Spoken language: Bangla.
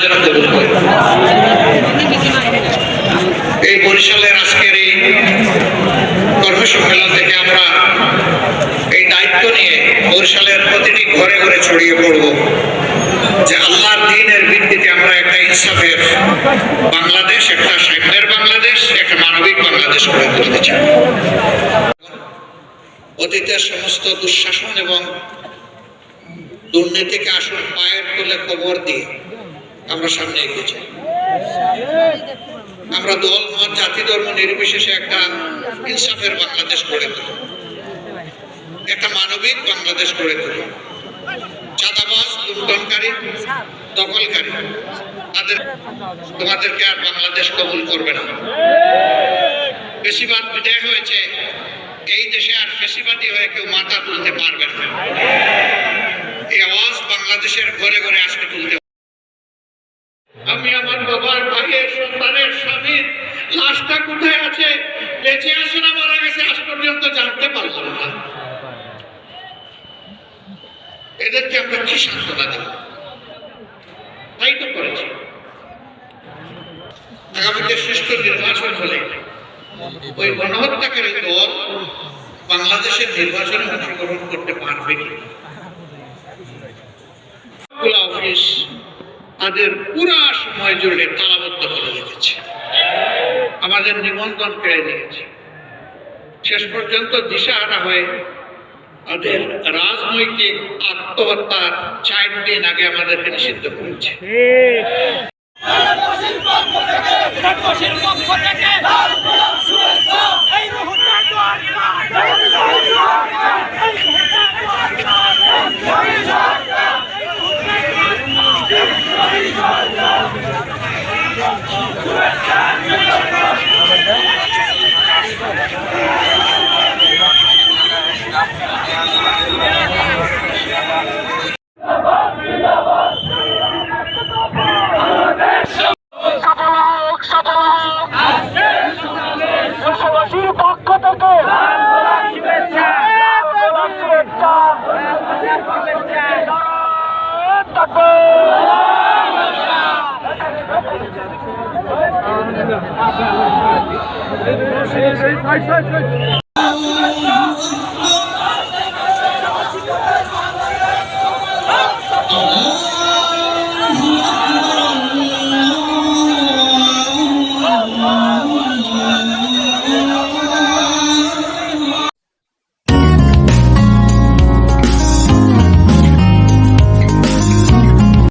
যেন কবুল করে। এই বরিশালের আজকের এই কর্মসম্মেলন থেকে আমরা এই দায়িত্ব নিয়ে বরিশালের প্রতিটি ঘরে ঘরে ছড়িয়ে পড়ব যে আল্লাহর দ্বীনের ভিত্তিতে আমরা একটা ইনসাফের বাংলাদেশ, একটা সাম্যের বাংলাদেশ, একটা মানবিক বাংলাদেশ গড়ে তুলতে চাই। অতীতের সমস্ত দুঃশাসন এবং দুর্নীতিকে আসল পায়ের তলে কবর দিয়ে আমরা সামনে এগিয়ে যাই। আমরা দল, মত, জাতি, ধর্ম নির্বিশেষে একটা ইনসাফের বাংলাদেশ গড়ে তুলি, একটা মানবিক বাংলাদেশ গড়ে তুলি। চাঁদাবাজ, লুণ্ঠনকারী, দখলকারী তোমাদেরকে আর বাংলাদেশ কবুল করবে না। বেশিরভাগ বিদায় হয়েছে, এই দেশে আর ফেসিবাদী হয়ে কেউ মাথা তুলতে পারবে না। এই আওয়াজ বাংলাদেশের ঘরে ঘরে আজকে তুলতে। আমি আমার বাবার, ভাইয়ের, সন্তানের, স্বামীর লাশটা কোথায় আছে, বেঁচে আছে না মারা গেছে, আজ পর্যন্ত জানতে পারলাম না। এদেরকে আমরা কি সান্ত্বনা দেব? তাই তো করেছি। আগামীতে সুষ্ঠু নির্বাচন হলে ওই গণহত্যাকারী দল বাংলাদেশের নির্বাচনে অংশগ্রহণ করতে পারবে কি? অফিস তাদের পুরা সময় জুড়ে তালাবদ্ধ করে রেখেছে, আমাদের নিবন্ধন কেড়ে নিয়েছে, শেষ পর্যন্ত দিশাহারা হয়ে তাদের রাজনৈতিক আত্মহত্যার 4 দিন আগে আমাদেরকে নিষিদ্ধ করেছে। Hey,